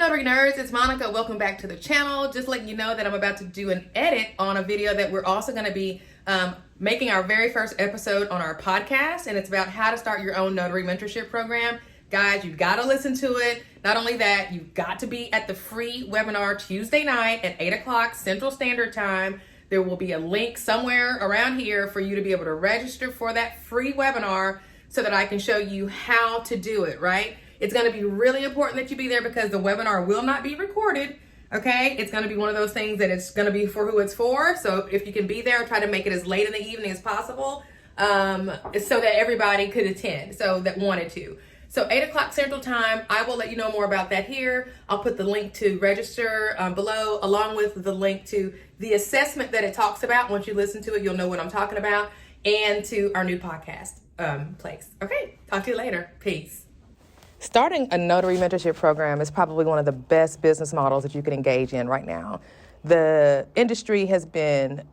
Notary Nerds, it's Monica. Welcome back to the channel. Just letting you know that I'm about to do an edit on a video that we're also going to be making our very first episode on our podcast, and it's about how to start your own notary mentorship program. Guys, you've got to listen to it. Not only that, you've got to be at the free webinar Tuesday night at 8 o'clock Central Standard Time. There will be a link somewhere around here for you to be able to register for that free webinar so that I can show you how to do it, right? It's going to be really important that you be there because the webinar will not be recorded, okay? It's going to be one of those things that it's going to be for who it's for. So if you can be there, try to make it as late in the evening as possible so that everybody could attend, so that wanted to. So 8 o'clock Central Time, I will let you know more about that here. I'll put the link to register below, along with the link to the assessment that it talks about. Once you listen to it, you'll know what I'm talking about, and to our new podcast place. Okay, talk to you later. Peace. Starting a notary mentorship program is probably one of the best business models that you can engage in right now. The industry has been,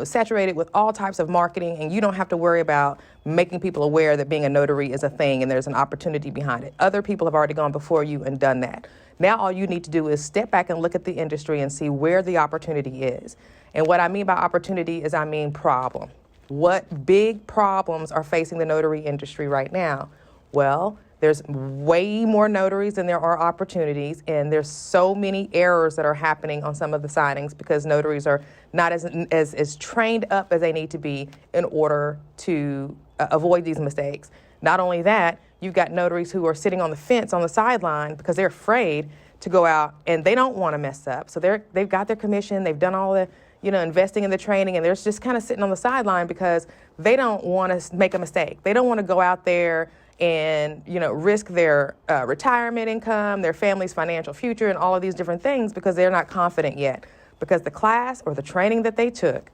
saturated with all types of marketing, and you don't have to worry about making people aware that being a notary is a thing and there's an opportunity behind it. Other people have already gone before you and done that. Now all you need to do is step back and look at the industry and see where the opportunity is. And what I mean by opportunity is I mean problem. What big problems are facing the notary industry right now? Well, there's way more notaries than there are opportunities, and there's so many errors that are happening on some of the signings because notaries are not as trained up as they need to be in order to avoid these mistakes. Not only that, you've got notaries who are sitting on the fence on the sideline because they're afraid to go out and they don't want to mess up. So they've got their commission, they've done all the investing in the training, and they're just kind of sitting on the sideline because they don't want to make a mistake. They don't want to go out there and risk their retirement income, their family's financial future, and all of these different things because they're not confident yet. Because the class or the training that they took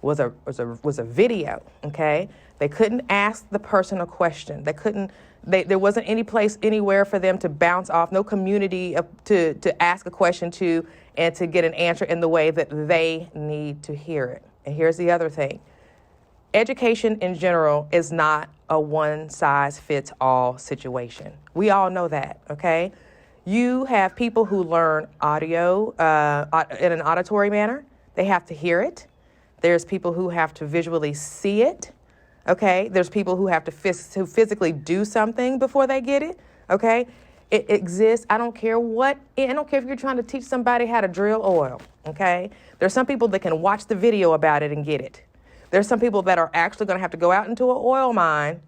was a video. Okay, they couldn't ask the person a question. There wasn't any place anywhere for them to bounce off. No community to ask a question to and to get an answer in the way that they need to hear it. And here's the other thing. Education in general is not a one-size-fits-all situation. We all know that, okay? You have people who learn audio in an auditory manner. They have to hear it. There's people who have to visually see it, okay? There's people who have to physically do something before they get it, okay? It exists. I don't care if you're trying to teach somebody how to drill oil, okay? There's some people that can watch the video about it and get it. There's some people that are actually going to have to go out into an oil mine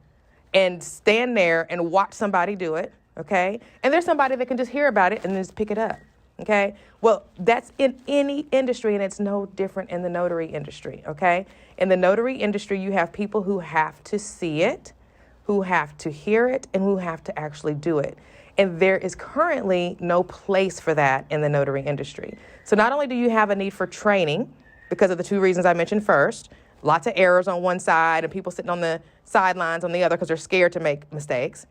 and stand there and watch somebody do it, okay? And there's somebody that can just hear about it and just pick it up, okay? Well, that's in any industry, and it's no different in the notary industry, okay? In the notary industry, you have people who have to see it, who have to hear it, and who have to actually do it. And there is currently no place for that in the notary industry. So not only do you have a need for training because of the two reasons I mentioned first, lots of errors on one side and people sitting on the sidelines on the other because they're scared to make mistakes.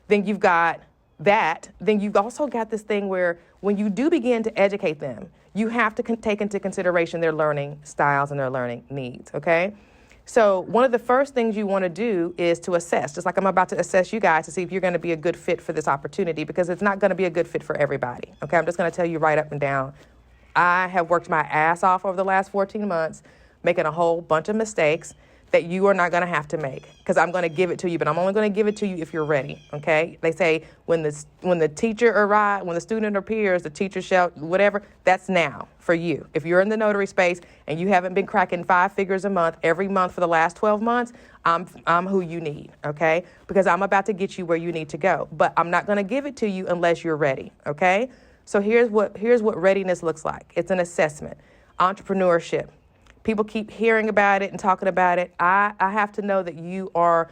Then you've got that. Then you've also got this thing where when you do begin to educate them, you have to take into consideration their learning styles and their learning needs, okay? So one of the first things you want to do is to assess, just like I'm about to assess you guys to see if you're going to be a good fit for this opportunity, because it's not going to be a good fit for everybody, okay? I'm just going to tell you right up and down. I have worked my ass off over the last 14 months making a whole bunch of mistakes that you are not going to have to make because I'm going to give it to you, but I'm only going to give it to you if you're ready, okay? They say when the teacher arrives, when the student appears, the teacher shall, whatever, that's now for you. If you're in the notary space and you haven't been cracking 5 figures a month every month for the last 12 months, I'm who you need, okay? Because I'm about to get you where you need to go, but I'm not going to give it to you unless you're ready, okay? So here's what readiness looks like. It's an assessment. Entrepreneurship. People keep hearing about it and talking about it. I have to know that you are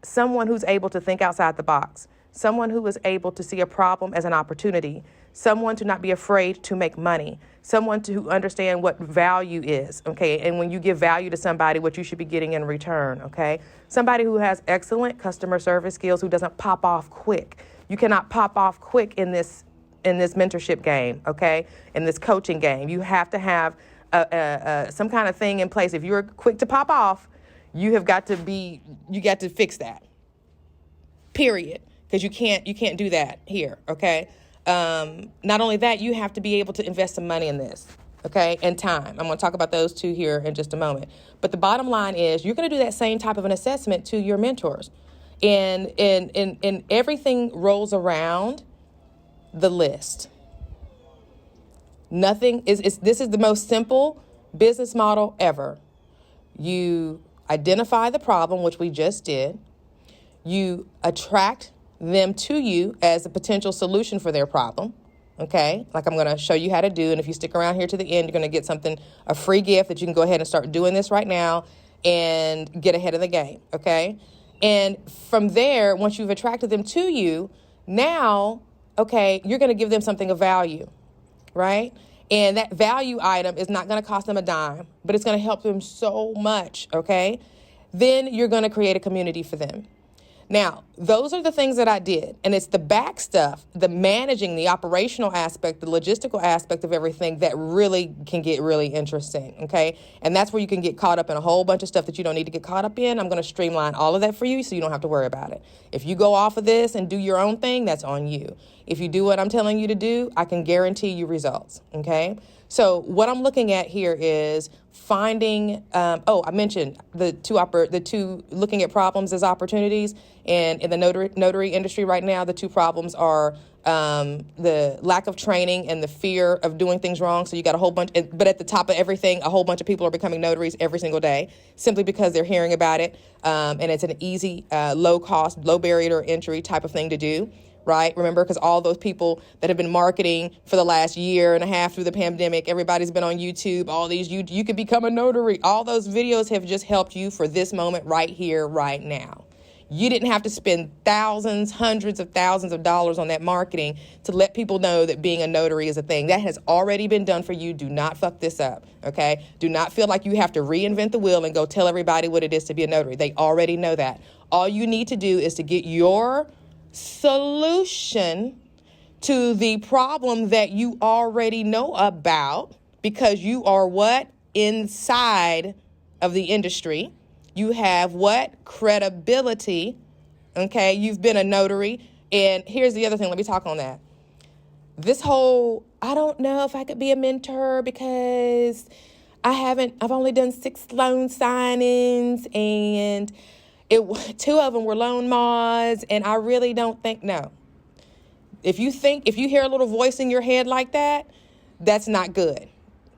someone who's able to think outside the box, someone who is able to see a problem as an opportunity, someone to not be afraid to make money, someone to understand what value is, okay? And when you give value to somebody, what you should be getting in return, okay? Somebody who has excellent customer service skills, who doesn't pop off quick. You cannot pop off quick in this mentorship game, okay? In this coaching game. You have to have some kind of thing in place. If you're quick to pop off, you got to fix that, period. Because you can't do that here, okay? not only that, you have to be able to invest some money in this, okay, and time. I'm going to talk about those two here in just a moment. But the bottom line is you're going to do that same type of an assessment to your mentors. And everything rolls around the list. Nothing is this is the most simple business model ever. You identify the problem, which we just did. You attract them to you as a potential solution for their problem. Okay, like I'm going to show you how to do. And if you stick around here to the end, you're going to get a free gift that you can go ahead and start doing this right now and get ahead of the game. Okay. And from there, once you've attracted them to you, now, okay, you're going to give them something of value, right? And that value item is not going to cost them a dime, but it's going to help them so much, okay? Then you're going to create a community for them. Now, those are the things that I did. And it's the back stuff, the managing, the operational aspect, the logistical aspect of everything that really can get really interesting, okay? And that's where you can get caught up in a whole bunch of stuff that you don't need to get caught up in. I'm going to streamline all of that for you so you don't have to worry about it. If you go off of this and do your own thing, that's on you. If you do what I'm telling you to do, I can guarantee you results, okay? So what I'm looking at here is finding, I mentioned the two looking at problems as opportunities. And in the notary industry right now, the two problems are the lack of training and the fear of doing things wrong. So you got a whole bunch, but at the top of everything, a whole bunch of people are becoming notaries every single day simply because they're hearing about it. And it's an easy, low cost, low barrier to entry type of thing to do. Right? Remember, because all those people that have been marketing for the last year and a half through the pandemic, everybody's been on YouTube, all these, you could become a notary. All those videos have just helped you for this moment right here, right now. You didn't have to spend thousands, hundreds of thousands of dollars on that marketing to let people know that being a notary is a thing. That has already been done for you. Do not fuck this up, okay? Do not feel like you have to reinvent the wheel and go tell everybody what it is to be a notary. They already know that. All you need to do is to get your solution to the problem that you already know about, because you are what? Inside of the industry. You have what? Credibility. Okay, you've been a notary. And here's the other thing. Let me talk on that. This whole, I don't know if I could be a mentor because I've only done 6 loan signings and two of them were loan mods, and I really don't think, no. If you hear a little voice in your head like that, that's not good.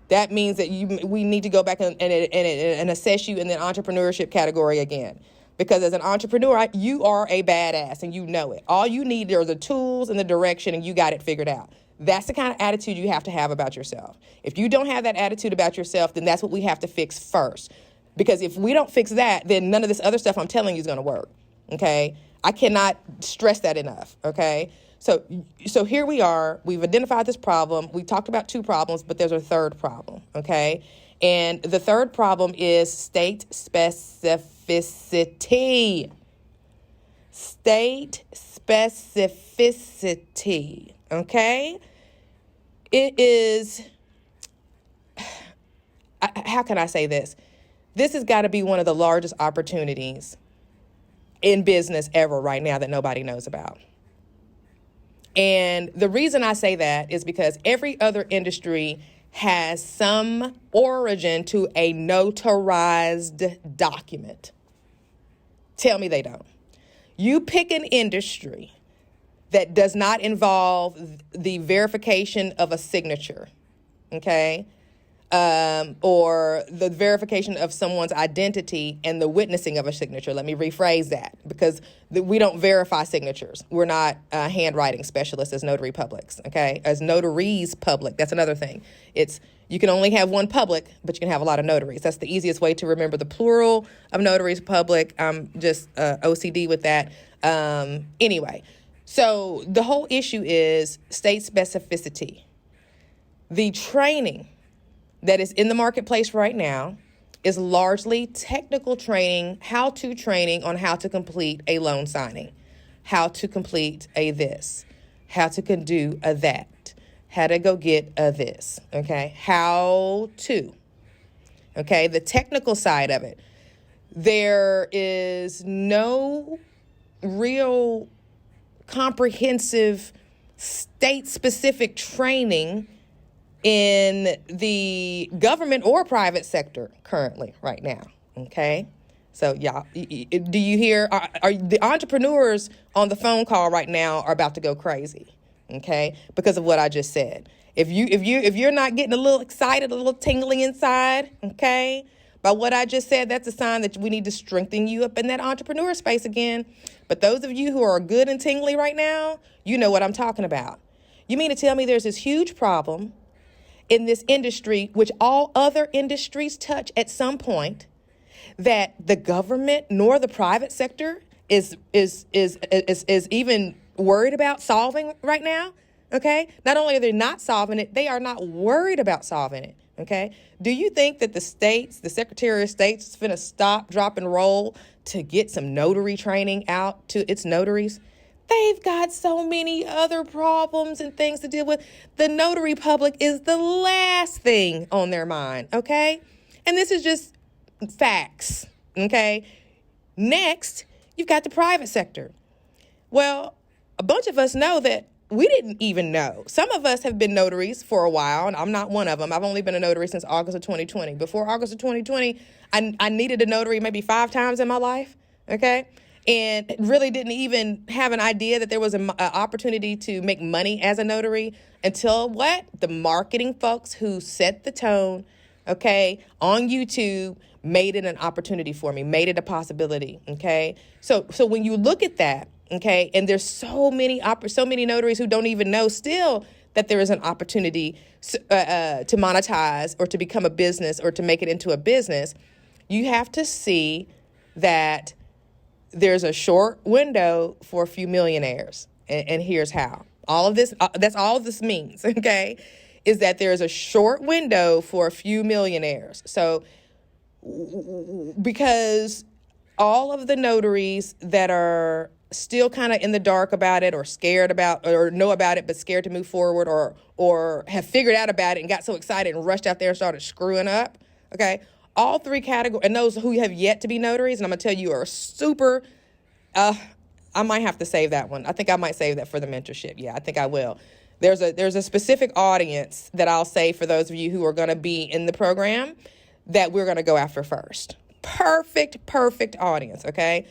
That means that we need to go back and assess you in the entrepreneurship category again. Because as an entrepreneur, you are a badass and you know it. All you need are the tools and the direction, and you got it figured out. That's the kind of attitude you have to have about yourself. If you don't have that attitude about yourself, then that's what we have to fix first. Because if we don't fix that, then none of this other stuff I'm telling you is going to work, okay? I cannot stress that enough, okay? So here we are. We've identified this problem. We talked about 2 problems, but there's a third problem, okay? And the third problem is state specificity. State specificity, okay? It is, how can I say this? This has got to be one of the largest opportunities in business ever right now that nobody knows about. And the reason I say that is because every other industry has some origin to a notarized document. Tell me they don't. You pick an industry that does not involve the verification of a signature, okay? Or the verification of someone's identity and the witnessing of a signature. Let me rephrase that, because we don't verify signatures. We're not handwriting specialists as notary publics, okay? As notaries public, that's another thing. You can only have one public, but you can have a lot of notaries. That's the easiest way to remember the plural of notaries public. I'm just OCD with that. Anyway, so the whole issue is state specificity. The training that is in the marketplace right now is largely technical training, how-to training on how to complete a loan signing, how to complete a this, how to do a that, how to go get a this, okay? How to, okay? The technical side of it. There is no real comprehensive state-specific training in the government or private sector currently right now, okay? So, y'all, do you hear? Are the entrepreneurs on the phone call right now are about to go crazy, okay? Because of what I just said. If you're not getting a little excited, a little tingling inside, okay, by what I just said, that's a sign that we need to strengthen you up in that entrepreneur space again. But those of you who are good and tingly right now, you know what I'm talking about. You mean to tell me there's this huge problem in this industry, which all other industries touch at some point, that the government nor the private sector is even worried about solving right now? Okay. Not only are they not solving it, they are not worried about solving it. Okay. Do you think that the Secretary of State is going to stop, drop, and roll to get some notary training out to its notaries? They've got so many other problems and things to deal with. The notary public is the last thing on their mind. Okay. And this is just facts. Okay. Next, you've got the private sector. Well, a bunch of us know that we didn't even know. Some of us have been notaries for a while, and I'm not one of them. I've only been a notary since August of 2020. Before August of 2020, I needed a notary maybe 5 times in my life, okay? And really didn't even have an idea that there was an opportunity to make money as a notary until what? The marketing folks who set the tone, okay, on YouTube made it an opportunity for me, made it a possibility, okay? So when you look at that, okay, and there's so many notaries who don't even know still that there is an opportunity to monetize or to become a business or to make it into a business, you have to see that there's a short window for a few millionaires. And here's how. All of this, that's all this means, okay, is that there's a short window for a few millionaires. So because all of the notaries that are still kind of in the dark about it or scared about or know about it but scared to move forward or have figured out about it and got so excited and rushed out there and started screwing up, okay? All 3 categories, and those who have yet to be notaries, and I'm going to tell you are super, I might have to save that one. I think I might save that for the mentorship. Yeah, I think I will. There's a specific audience that I'll say for those of you who are going to be in the program that we're going to go after first. Perfect audience, okay?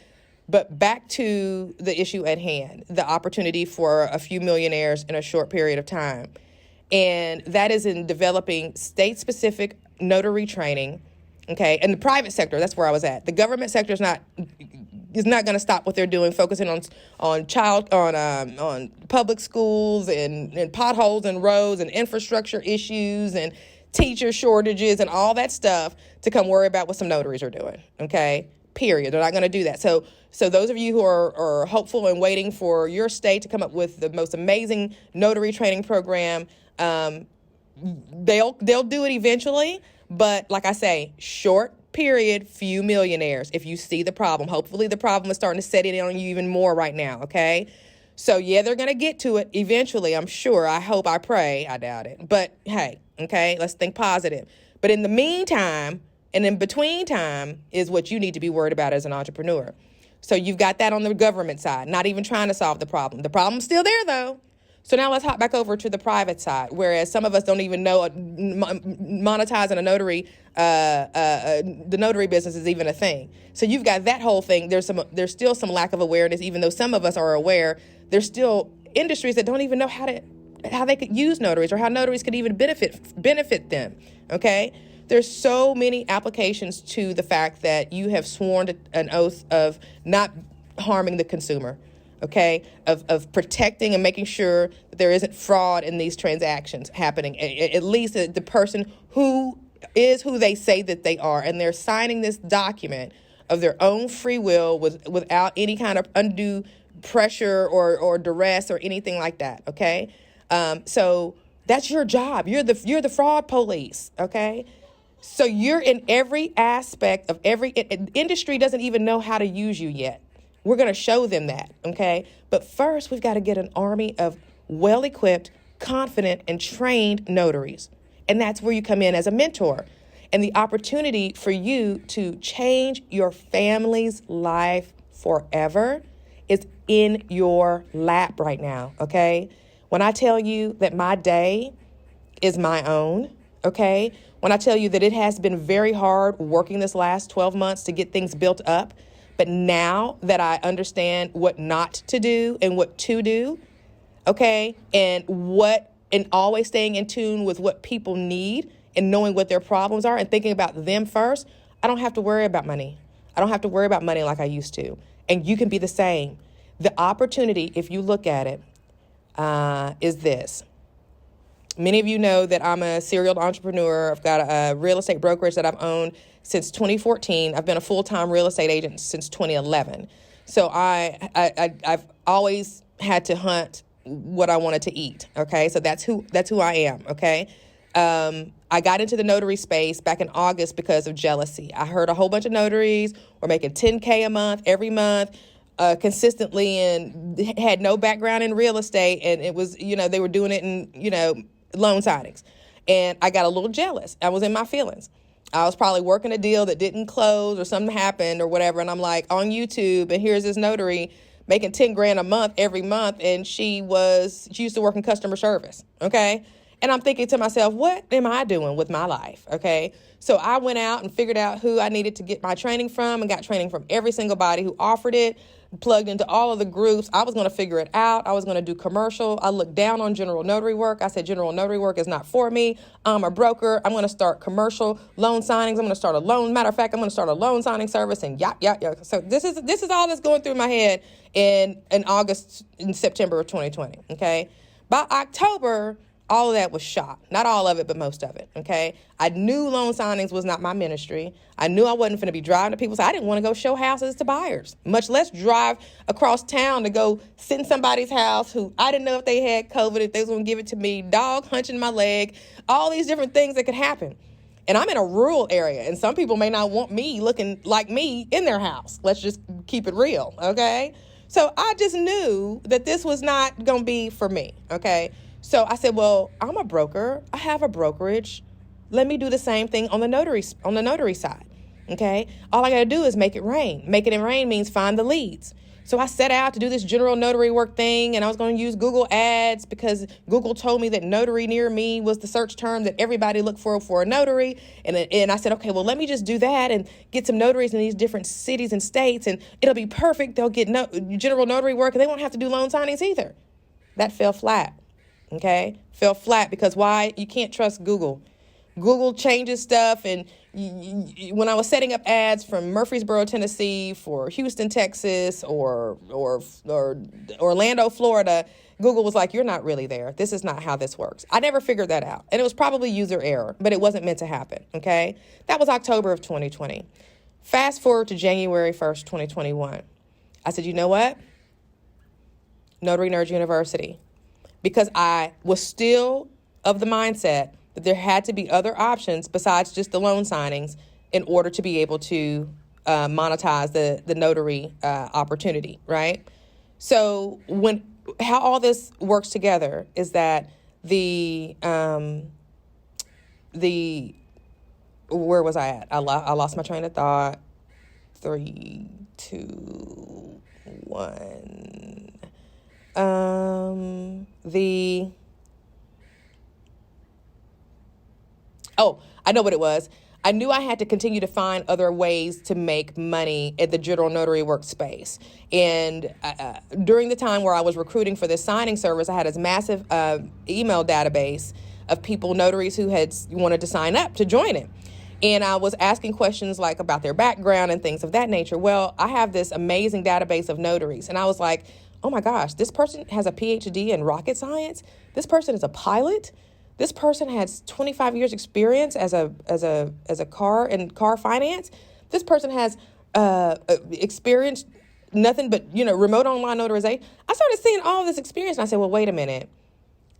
But back to the issue at hand, the opportunity for a few millionaires in a short period of time. And that is in developing state-specific notary training, okay? And the private sector, that's where I was at. The government sector is not going to stop what they're doing, focusing on public schools and potholes and roads and infrastructure issues and teacher shortages and all that stuff to come worry about what some notaries are doing, okay? Period. They're not going to do that. So those of you who are hopeful and waiting for your state to come up with the most amazing notary training program, they'll do it eventually. But like I say, short period, few millionaires. If you see the problem, hopefully the problem is starting to set in on you even more right now. Okay. So yeah, they're going to get to it eventually. I'm sure. I hope, I pray. I doubt it. But hey, okay, let's think positive. But in the meantime, and in between time is what you need to be worried about as an entrepreneur. So you've got that on the government side, not even trying to solve the problem. The problem's still there, though. So now let's hop back over to the private side, whereas some of us don't even know monetizing a notary, the notary business is even a thing. So you've got that whole thing. There's still some lack of awareness, even though some of us are aware. There's still industries that don't even know how they could use notaries or how notaries could even benefit them. Okay. There's so many applications to the fact that you have sworn an oath of not harming the consumer, okay, of protecting and making sure that there isn't fraud in these transactions happening, at least the person who is who they say that they are, and they're signing this document of their own free will without any kind of undue pressure or duress or anything like that, okay? So that's your job. You're the fraud police, okay? So you're in every aspect of every industry doesn't even know how to use you yet. We're going to show them that, okay? But first, we've got to get an army of well-equipped, confident, and trained notaries. And that's where you come in as a mentor. And the opportunity for you to change your family's life forever is in your lap right now, okay? When I tell you that my day is my own, okay? When I tell you that it has been very hard working this last 12 months to get things built up, but now that I understand what not to do and what to do, okay, and always staying in tune with what people need and knowing what their problems are and thinking about them first, I don't have to worry about money. I don't have to worry about money like I used to. And you can be the same. The opportunity, if you look at it, is this. Many of you know that I'm a serial entrepreneur. I've got a real estate brokerage that I've owned since 2014. I've been a full-time real estate agent since 2011. So I've always had to hunt what I wanted to eat. Okay, so that's who I am. Okay, I got into the notary space back in August because of jealousy. I heard a whole bunch of notaries were making $10K a month every month. Consistently, and had no background in real estate, and it was, they were doing it in, loan signings. And I got a little jealous. I was in my feelings. I was probably working a deal that didn't close or something happened or whatever. And I'm like on YouTube, and here's this notary making 10 grand a month every month. And she used to work in customer service. Okay. And I'm thinking to myself, what am I doing with my life? Okay. So I went out and figured out who I needed to get my training from and got training from every single body who offered it, plugged into all of the groups. I was going to figure it out. I was going to do commercial. I looked down on general notary work. I said, general notary work is not for me. I'm a broker. I'm going to start commercial loan signings. I'm going to start a loan. Matter of fact, I'm going to start a loan signing service and yeah. So this is all that's going through my head in September of 2020. Okay. By October, all of that was shot. Not all of it, but most of it, okay? I knew loan signings was not my ministry. I knew I wasn't going to be driving to people's house. I didn't want to go show houses to buyers, much less drive across town to go sit in somebody's house who I didn't know if they had COVID, if they was going to give it to me, dog hunching my leg, all these different things that could happen. And I'm in a rural area, and some people may not want me looking like me in their house. Let's just keep it real, okay? So I just knew that this was not going to be for me, okay? So I said, well, I'm a broker. I have a brokerage. Let me do the same thing on the notary side. Okay. All I got to do is make it rain. Make it rain means find the leads. So I set out to do this general notary work thing, and I was going to use Google Ads because Google told me that notary near me was the search term that everybody looked for a notary. And I said, okay, well, let me just do that and get some notaries in these different cities and states, and it'll be perfect. They'll get general notary work, and they won't have to do loan signings either. That fell flat. Okay, fell flat because why? You can't trust Google. Google changes stuff, and when I was setting up ads from Murfreesboro, Tennessee, for Houston, Texas, or Orlando, Florida, Google was like, "You're not really there. This is not how this works." I never figured that out, and it was probably user error, but it wasn't meant to happen. Okay, that was October of 2020. Fast forward to January 1st, 2021. I said, you know what? Notary Nerds University. Because I was still of the mindset that there had to be other options besides just the loan signings in order to be able to monetize the notary opportunity, right? So how all this works together is that where was I at? I lost my train of thought. 3, 2, 1. I know what it was. I knew I had to continue to find other ways to make money at the general notary workspace. And during the time where I was recruiting for this signing service, I had this massive email database of people, notaries who had wanted to sign up to join it. And I was asking questions like about their background and things of that nature. Well, I have this amazing database of notaries. And I was like, oh my gosh, this person has a PhD in rocket science. This person is a pilot. This person has 25 years experience as a car finance. This person has experience nothing but, remote online notarization. I started seeing all this experience, and I said, well, wait a minute.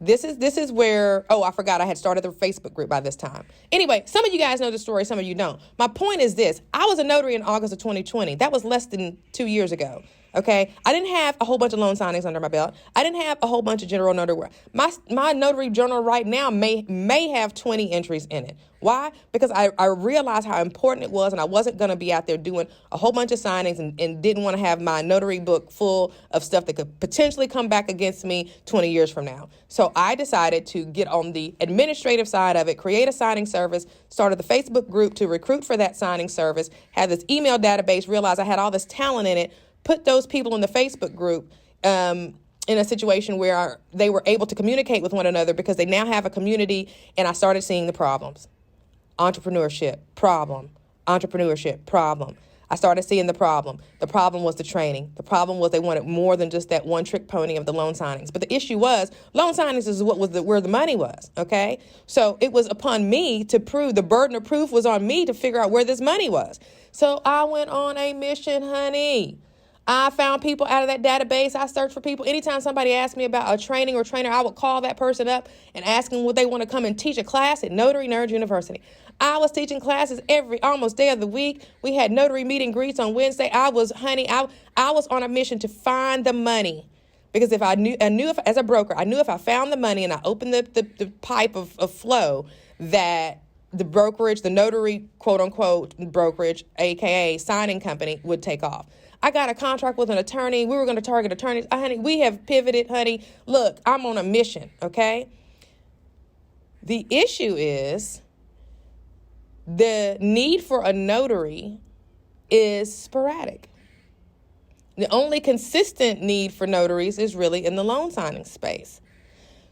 This is where, I forgot I had started the Facebook group by this time. Anyway, some of you guys know the story, some of you don't. My point is this. I was a notary in August of 2020. That was less than 2 years ago. Okay, I didn't have a whole bunch of loan signings under my belt. I didn't have a whole bunch of general notary work. My notary journal right now may have 20 entries in it. Why? Because I realized how important it was, and I wasn't going to be out there doing a whole bunch of signings and didn't want to have my notary book full of stuff that could potentially come back against me 20 years from now. So I decided to get on the administrative side of it, create a signing service, started the Facebook group to recruit for that signing service, had this email database, realized I had all this talent in it, put those people in the Facebook group in a situation where they were able to communicate with one another because they now have a community, and I started seeing the problems. Entrepreneurship, problem. Entrepreneurship, problem. I started seeing the problem. The problem was the training. The problem was they wanted more than just that one trick pony of the loan signings. But the issue was loan signings is where the money was, okay? So it was upon me to prove, the burden of proof was on me to figure out where this money was. So I went on a mission, honey. I found people out of that database. I searched for people. Anytime somebody asked me about a training or trainer, I would call that person up and ask them would they want to come and teach a class at Notary Nerd University. I was teaching classes every almost day of the week. We had notary meet and greets on Wednesday. I was on a mission to find the money. Because if I knew if, as a broker, I knew if I found the money and I opened the pipe of flow, that the brokerage, the notary, quote unquote, brokerage, AKA signing company, would take off. I got a contract with an attorney. We were going to target attorneys. Honey, we have pivoted, honey. Look, I'm on a mission, okay? The issue is the need for a notary is sporadic. The only consistent need for notaries is really in the loan signing space.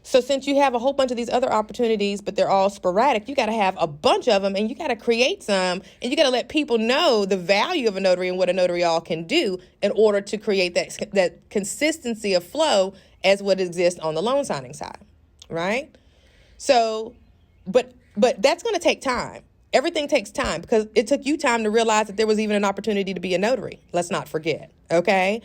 So since you have a whole bunch of these other opportunities, but they're all sporadic, you got to have a bunch of them, and you got to create some, and you got to let people know the value of a notary and what a notary all can do in order to create that consistency of flow as what exists on the loan signing side, right? So, but that's going to take time. Everything takes time because it took you time to realize that there was even an opportunity to be a notary. Let's not forget, okay?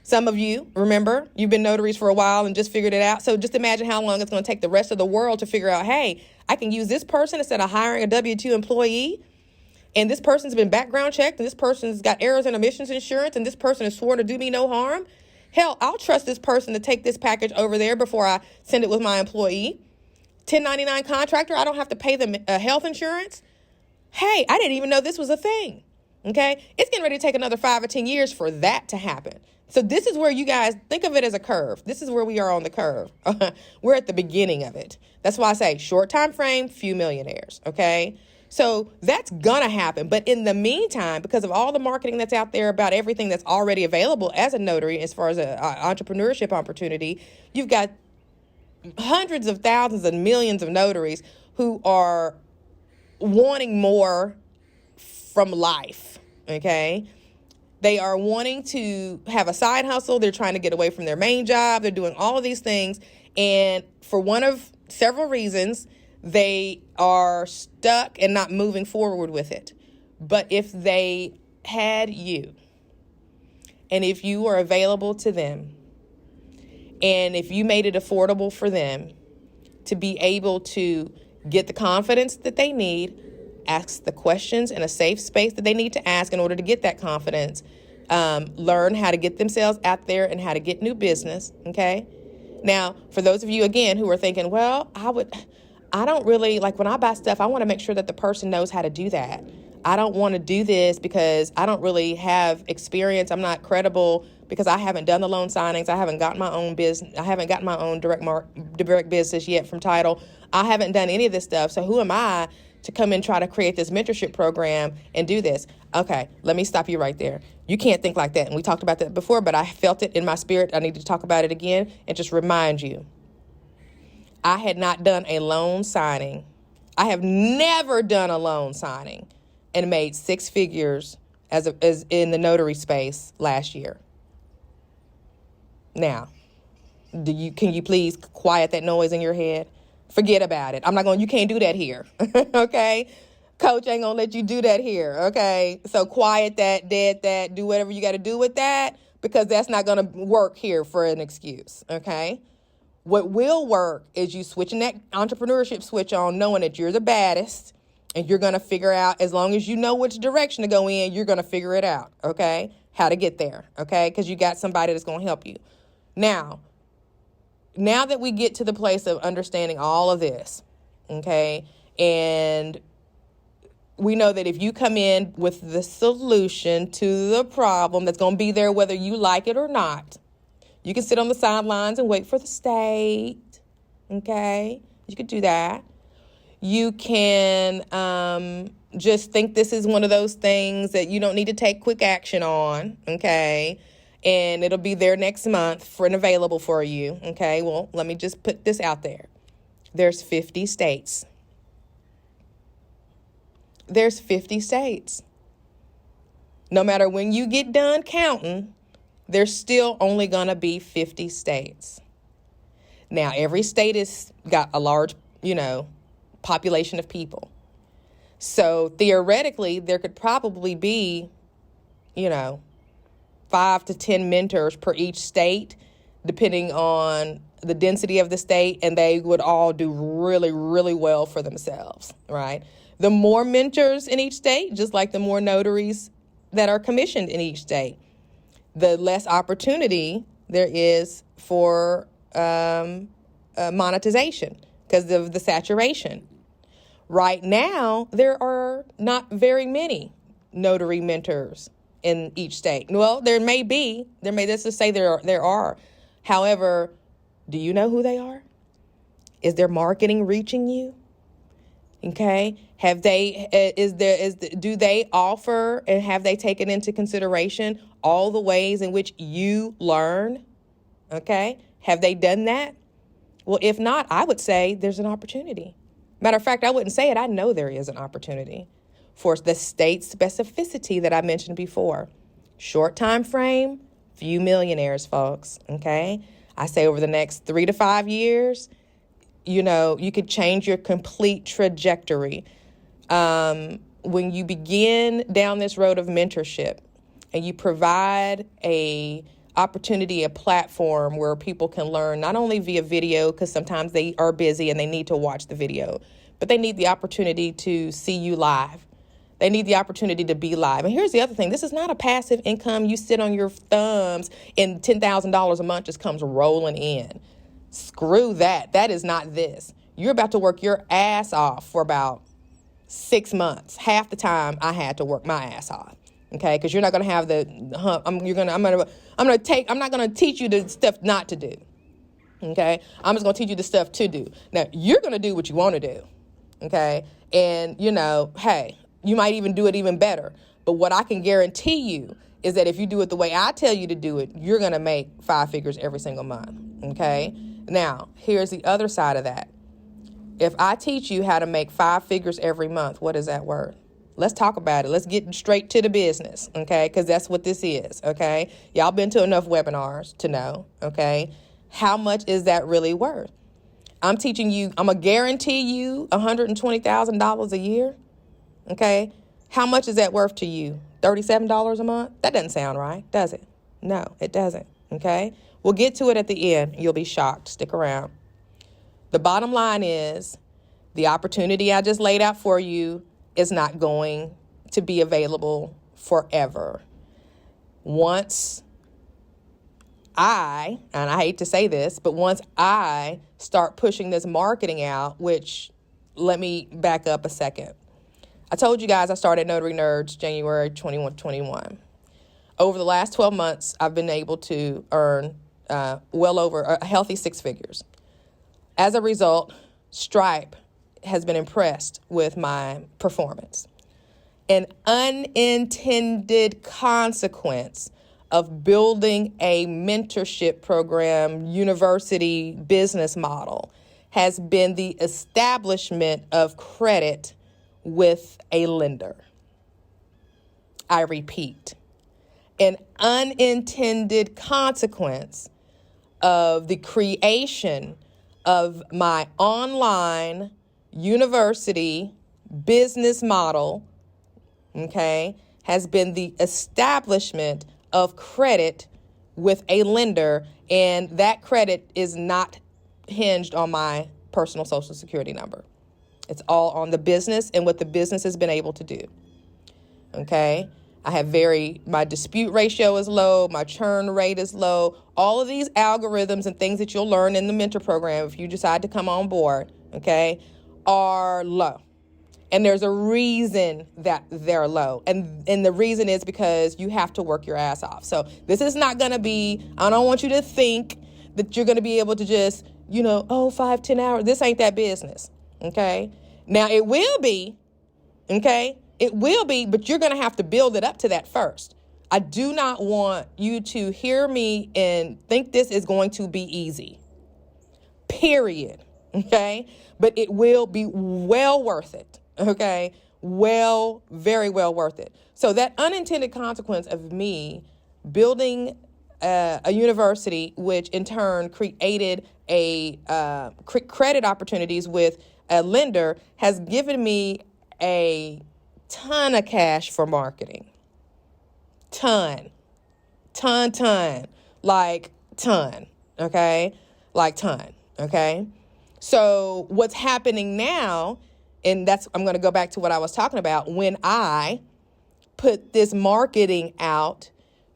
Some of you, remember, you've been notaries for a while and just figured it out. So just imagine how long it's going to take the rest of the world to figure out, hey, I can use this person instead of hiring a W-2 employee. And this person's been background checked, and this person's got errors and omissions insurance, and this person is sworn to do me no harm. Hell, I'll trust this person to take this package over there before I send it with my employee. 1099 contractor, I don't have to pay them health insurance. Hey, I didn't even know this was a thing. Okay? It's getting ready to take another 5 or 10 years for that to happen. So this is where you guys think of it as a curve. This is where we are on the curve. We're at the beginning of it. That's why I say short time frame, few millionaires. Okay? So that's going to happen. But in the meantime, because of all the marketing that's out there about everything that's already available as a notary, as far as an entrepreneurship opportunity, you've got hundreds of thousands and millions of notaries who are wanting more from life, okay? They are wanting to have a side hustle. They're trying to get away from their main job. They're doing all of these things. And for one of several reasons, they are stuck and not moving forward with it. But if they had you, and if you were available to them, and if you made it affordable for them to be able to get the confidence that they need, ask the questions in a safe space that they need to ask in order to get that confidence, learn how to get themselves out there and how to get new business, okay? Now, for those of you, again, who are thinking, well, I don't really, like when I buy stuff, I want to make sure that the person knows how to do that. I don't want to do this because I don't really have experience. I'm not credible because I haven't done the loan signings. I haven't gotten my own business. I haven't gotten my own direct business yet from title. I haven't done any of this stuff. So who am I to come and try to create this mentorship program and do this? Okay, let me stop you right there. You can't think like that. And we talked about that before, but I felt it in my spirit. I need to talk about it again and just remind you. I had not done a loan signing. I have never done a loan signing and made 6 figures as in the notary space last year. Now, can you please quiet that noise in your head? Forget about it. You can't do that here. Okay? Coach ain't gonna let you do that here. Okay? So quiet that, dead that, do whatever you got to do with that, because that's not gonna work here for an excuse. Okay? What will work is you switching that entrepreneurship switch on, knowing that you're the baddest, and you're going to figure out, as long as you know which direction to go in, you're going to figure it out, okay? how to get there, okay? Because you got somebody that's going to help you. Now that we get to the place of understanding all of this, okay, and we know that if you come in with the solution to the problem that's going to be there whether you like it or not, you can sit on the sidelines and wait for the state, okay? You could do that. You can just think this is one of those things that you don't need to take quick action on, okay? And it'll be there next month and available for you, okay? Well, let me just put this out there. There's 50 states. There's 50 states. No matter when you get done counting, there's still only going to be 50 states. Now, every state has got a large, population of people. So theoretically, there could probably be, 5 to 10 mentors per each state, depending on the density of the state, and they would all do really, really well for themselves, right? The more mentors in each state, just like the more notaries that are commissioned in each state, the less opportunity there is for monetization because of the saturation. Right now, there are not very many notary mentors in each state. Well, let's just say there are. However, do you know who they are? Is their marketing reaching you? Okay. Do they offer and have they taken into consideration all the ways in which you learn? Okay. Have they done that? Well, if not, I would say there's an opportunity. Matter of fact, I wouldn't say it. I know there is an opportunity for the state specificity that I mentioned before. Short time frame, few millionaires, folks. Okay. I say over the next 3 to 5 years, you could change your complete trajectory. When you begin down this road of mentorship and you provide a platform where people can learn not only via video, because sometimes they are busy and they need to watch the video, but they need the opportunity to see you live. They need the opportunity to be live. And here's the other thing. This is not a passive income. You sit on your thumbs and $10,000 a month just comes rolling in. Screw that. That is not this. You're about to work your ass off for about 6 months. Half the time I had to work my ass off. Okay, because you're not going to have I'm not going to teach you the stuff not to do. Okay, I'm just going to teach you the stuff to do. Now, you're going to do what you want to do. Okay, and hey, you might even do it even better. But what I can guarantee you is that if you do it the way I tell you to do it, you're going to make 5 figures every single month. Okay, now here's the other side of that. If I teach you how to make 5 figures every month, what is that word? Let's talk about it. Let's get straight to the business, okay? Because that's what this is, okay? Y'all been to enough webinars to know, okay? How much is that really worth? I'm teaching you, I'm going to guarantee you $120,000 a year, okay? How much is that worth to you? $37 a month? That doesn't sound right, does it? No, it doesn't, okay? We'll get to it at the end. You'll be shocked. Stick around. The bottom line is the opportunity I just laid out for you is not going to be available forever. Once and I hate to say this, but once I start pushing this marketing out, which let me back up a second. I told you guys I started Notary Nerds January 2021. Over the last 12 months, I've been able to earn well over a healthy 6 figures. As a result, Stripe has been impressed with my performance. An unintended consequence of building a mentorship program, university business model has been the establishment of credit with a lender. I repeat, an unintended consequence of the creation of my online university business model, okay, has been the establishment of credit with a lender, and that credit is not hinged on my personal Social Security number. It's all on the business and what the business has been able to do, okay? My dispute ratio is low. My churn rate is low. All of these algorithms and things that you'll learn in the mentor program, if you decide to come on board, okay, are low. And there's a reason that they're low. And the reason is because you have to work your ass off. So this is not going to be, I don't want you to think that you're going to be able to just, 5-10 hours. This ain't that business. Okay. Now it will be, okay. It will be, but you're going to have to build it up to that first. I do not want you to hear me and think this is going to be easy. Period. Okay. But it will be well worth it. Okay. Very well worth it. So that unintended consequence of me building a university, which in turn created credit opportunities with a lender, has given me a ton of cash for marketing. Ton. Like ton. Okay. Like ton. Okay. So what's happening now, and I'm going to go back to what I was talking about, when I put this marketing out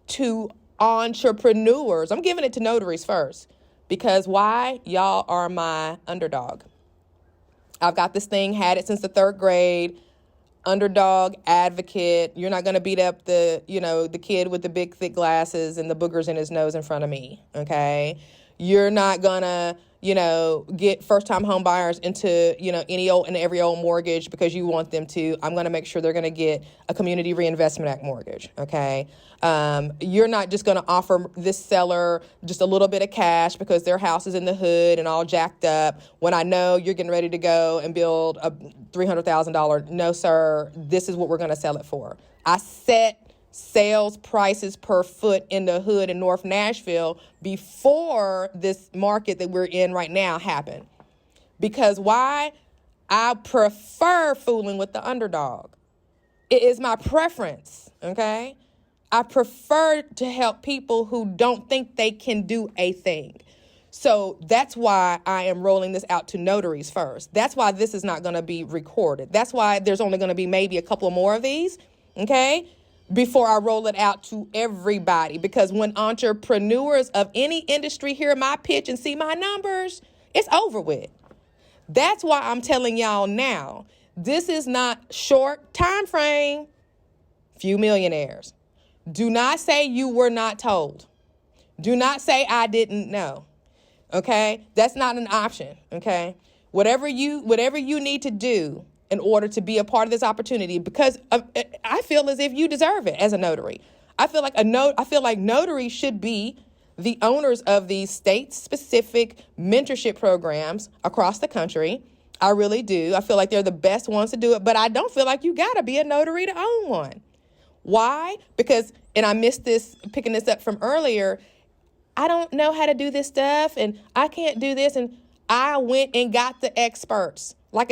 to entrepreneurs, I'm giving it to notaries first, because why? Y'all are my underdog. I've got this thing, had it since the 3rd grade. Underdog advocate. You're not going to beat up the kid with the big thick glasses and the boogers in his nose in front of me. Okay. You're not going to, get first time home buyers into, any old and every old mortgage because you want them to. I'm going to make sure they're going to get a Community Reinvestment Act mortgage. Okay. You're not just going to offer this seller just a little bit of cash because their house is in the hood and all jacked up when I know you're getting ready to go and build a $300,000. No, sir. This is what we're going to sell it for. I set sales prices per foot in the hood in North Nashville before this market that we're in right now happened. Because why? I prefer fooling with the underdog. It is my preference, okay? I prefer to help people who don't think they can do a thing. So that's why I am rolling this out to notaries first. That's why this is not going to be recorded. That's why there's only going to be maybe a couple more of these, okay, before I roll it out to everybody. Because when entrepreneurs of any industry hear my pitch and see my numbers, it's over with. That's why I'm telling y'all now, this is not short time frame. Few millionaires. Do not say you were not told. Do not say I didn't know. Okay? That's not an option. Okay? Whatever you need to do in order to be a part of this opportunity, because I feel as if you deserve it as a notary. I feel like notaries should be the owners of these state-specific mentorship programs across the country. I really do. I feel like they're the best ones to do it, but I don't feel like you got to be a notary to own one. Why? Because, and I missed this, picking this up from earlier, I don't know how to do this stuff, and I can't do this, and I went and got the experts. Like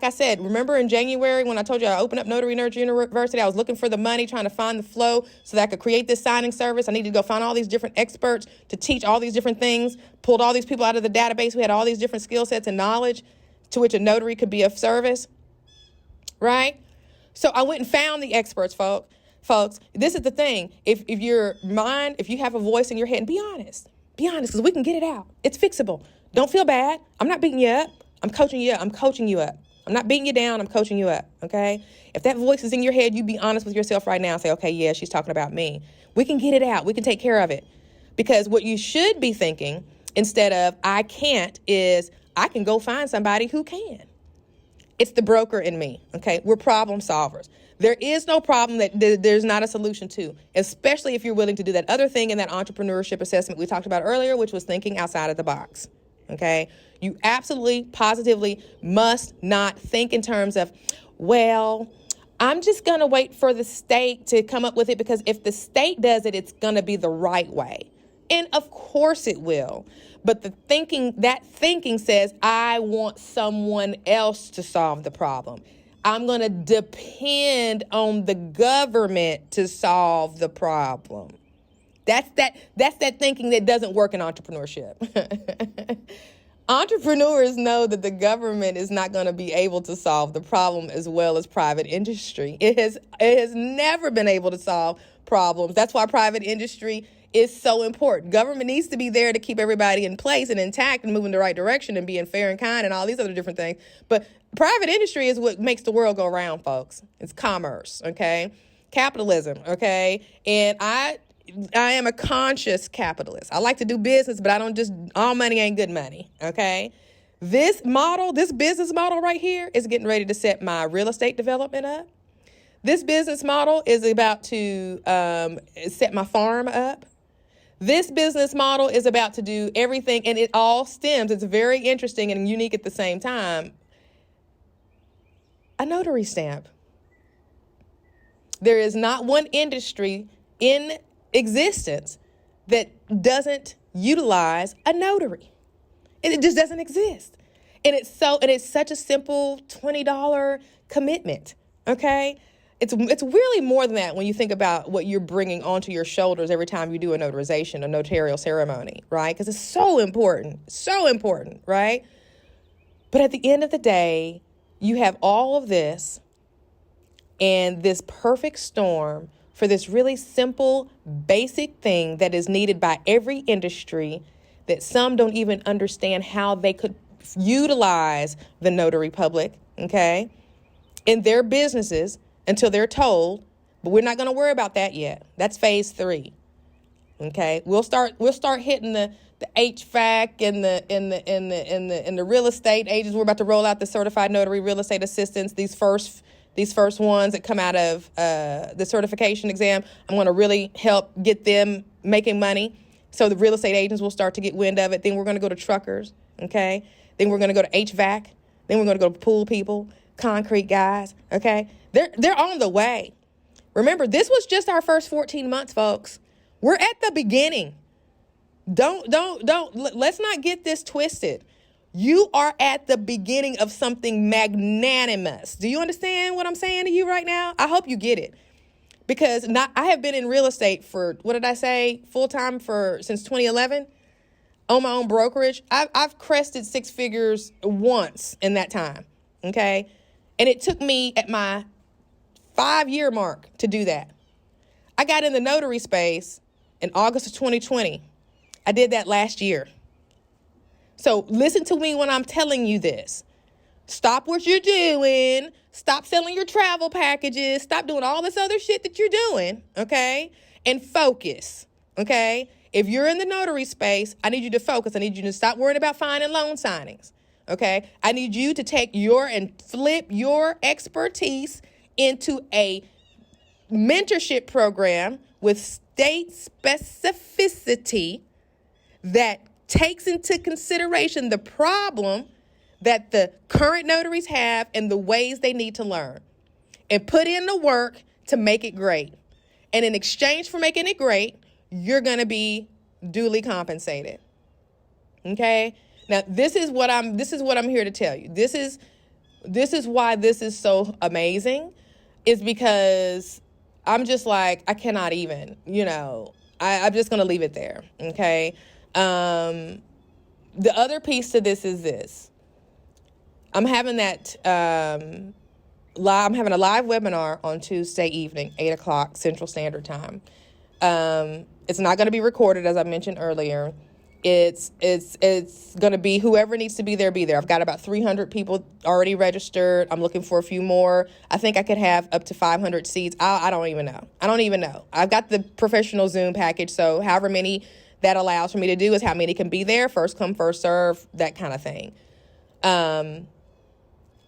I said, remember in January when I told you I opened up Notary Nurture University, I was looking for the money, trying to find the flow so that I could create this signing service. I needed to go find all these different experts to teach all these different things, pulled all these people out of the database who had all these different skill sets and knowledge to which a notary could be of service, right? So I went and found the experts, folks. This is the thing. If you have a voice in your head, and be honest, because we can get it out. It's fixable. Don't feel bad. I'm not beating you up. I'm coaching you up. I'm not beating you down. I'm coaching you up. Okay. If that voice is in your head, you be honest with yourself right now and say, okay, yeah, she's talking about me. We can get it out. We can take care of it. Because what you should be thinking instead of I can't is I can go find somebody who can. It's the broker in me. Okay. We're problem solvers. There is no problem that there's not a solution to, especially if you're willing to do that other thing in that entrepreneurship assessment we talked about earlier, which was thinking outside of the box. Okay. You absolutely, positively must not think in terms of, well, I'm just going to wait for the state to come up with it because if the state does it, it's going to be the right way. And of course it will. But that thinking says, I want someone else to solve the problem. I'm going to depend on the government to solve the problem. That's that thinking that doesn't work in entrepreneurship. Entrepreneurs know that the government is not going to be able to solve the problem as well as private industry. It has never been able to solve problems. That's why private industry is so important. Government needs to be there to keep everybody in place and intact and moving the right direction and being fair and kind and all these other different things. But private industry is what makes the world go round, folks. It's commerce, okay? Capitalism, okay? And I am a conscious capitalist. I like to do business, but I don't just, all money ain't good money, okay? This business model right here is getting ready to set my real estate development up. This business model is about to set my farm up. This business model is about to do everything, and it all stems, it's very interesting and unique at the same time, a notary stamp. There is not one industry in existence that doesn't utilize a notary. It just doesn't exist. And it's such a simple $20 commitment, okay? It's really more than that when you think about what you're bringing onto your shoulders every time you do a notarization, a notarial ceremony, right? Because it's so important, right? But at the end of the day, you have all of this and this perfect storm for this really simple, basic thing that is needed by every industry that some don't even understand how they could utilize the notary public, okay, in their businesses until they're told. But we're not going to worry about that yet. That's phase 3. Okay, we'll start hitting the HVAC and the real estate agents. We're about to roll out the certified notary real estate assistants. These first ones that come out of the certification exam, I'm going to really help get them making money. So the real estate agents will start to get wind of it. Then we're going to go to truckers, okay? Then we're going to go to HVAC. Then we're going to go to pool people, concrete guys, okay? They're on the way. Remember, this was just our first 14 months, folks. We're at the beginning. Let's not get this twisted. You are at the beginning of something magnanimous. Do you understand what I'm saying to you right now? I hope you get it. Because I have been in real estate for, full-time since 2011, on my own brokerage. I've crested 6 figures once in that time, okay? And it took me at my 5-year mark to do that. I got in the notary space in August of 2020. I did that last year. So listen to me when I'm telling you this. Stop what you're doing. Stop selling your travel packages. Stop doing all this other shit that you're doing, okay? And focus, okay? If you're in the notary space, I need you to focus. I need you to stop worrying about finding loan signings, okay? I need you to take and flip your expertise into a mentorship program with state specificity that takes into consideration the problem that the current notaries have and the ways they need to learn, and put in the work to make it great. And in exchange for making it great, you're going to be duly compensated. Okay? Now, this is what I'm here to tell you. This is why this is so amazing, is because I'm just like, I cannot even, I'm just going to leave it there. Okay? The other piece to this is this. I'm having I'm having a live webinar on Tuesday evening, 8:00 Central Standard Time. It's not going to be recorded, as I mentioned earlier. It's going to be whoever needs to be there, be there. I've got about 300 people already registered. I'm looking for a few more. I think I could have up to 500 seats. I don't even know. I've got the professional Zoom package, so however many that allows for me to do is how many can be there. First come, first serve, that kind of thing.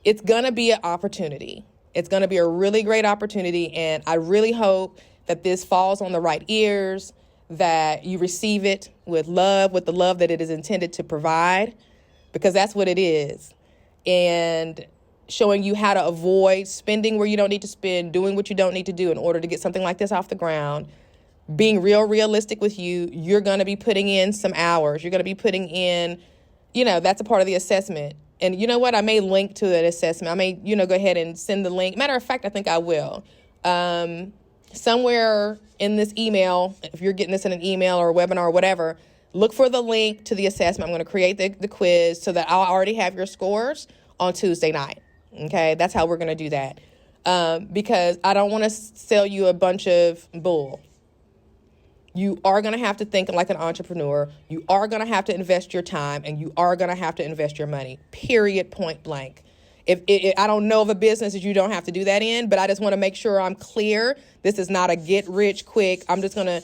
It's going to be an opportunity. It's going to be a really great opportunity, and I really hope that this falls on the right ears, that you receive it with love, with the love that it is intended to provide, because that's what it is. And showing you how to avoid spending where you don't need to spend, doing what you don't need to do in order to get something like this off the ground. Being realistic with you, you're going to be putting in some hours. You're going to be putting in, that's a part of the assessment. And you know what? I may link to an assessment. I may, go ahead and send the link. Matter of fact, I think I will. Somewhere in this email, if you're getting this in an email or a webinar or whatever, look for the link to the assessment. I'm going to create the quiz so that I'll already have your scores on Tuesday night. Okay, that's how we're going to do that. Because I don't want to sell you a bunch of bull. You are going to have to think like an entrepreneur. You are going to have to invest your time, and you are going to have to invest your money, period, point blank. If I don't know of a business that you don't have to do that in, but I just want to make sure I'm clear. This is not a get rich quick. I'm just going to,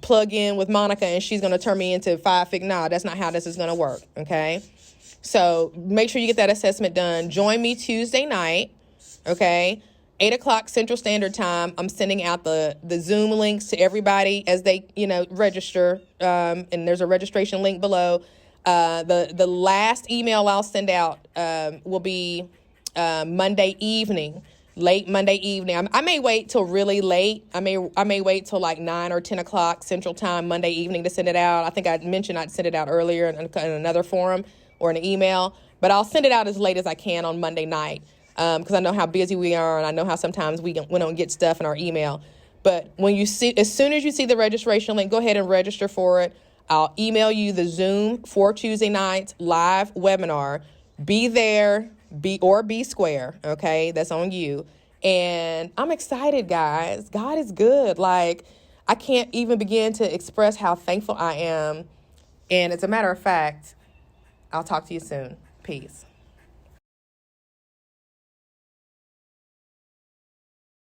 plug in with Monica and she's going to turn me into five-figure. No, that's not how this is going to work. Okay. So make sure you get that assessment done. Join me Tuesday night. Okay. 8:00 Central Standard Time. I'm sending out the Zoom links to everybody as they, register. And there's a registration link below. The last email I'll send out will be Monday evening, late Monday evening. I may wait till really late. I may wait till like 9 or 10 o'clock Central Time Monday evening to send it out. I think I mentioned I'd send it out earlier in another forum or an email, but I'll send it out as late as I can on Monday night. Because I know how busy we are, and I know how sometimes we don't get stuff in our email. But as soon as you see the registration link, go ahead and register for it. I'll email you the Zoom for Tuesday night's live webinar. Be there, be square. Okay, that's on you. And I'm excited, guys. God is good. Like, I can't even begin to express how thankful I am. And as a matter of fact, I'll talk to you soon. Peace.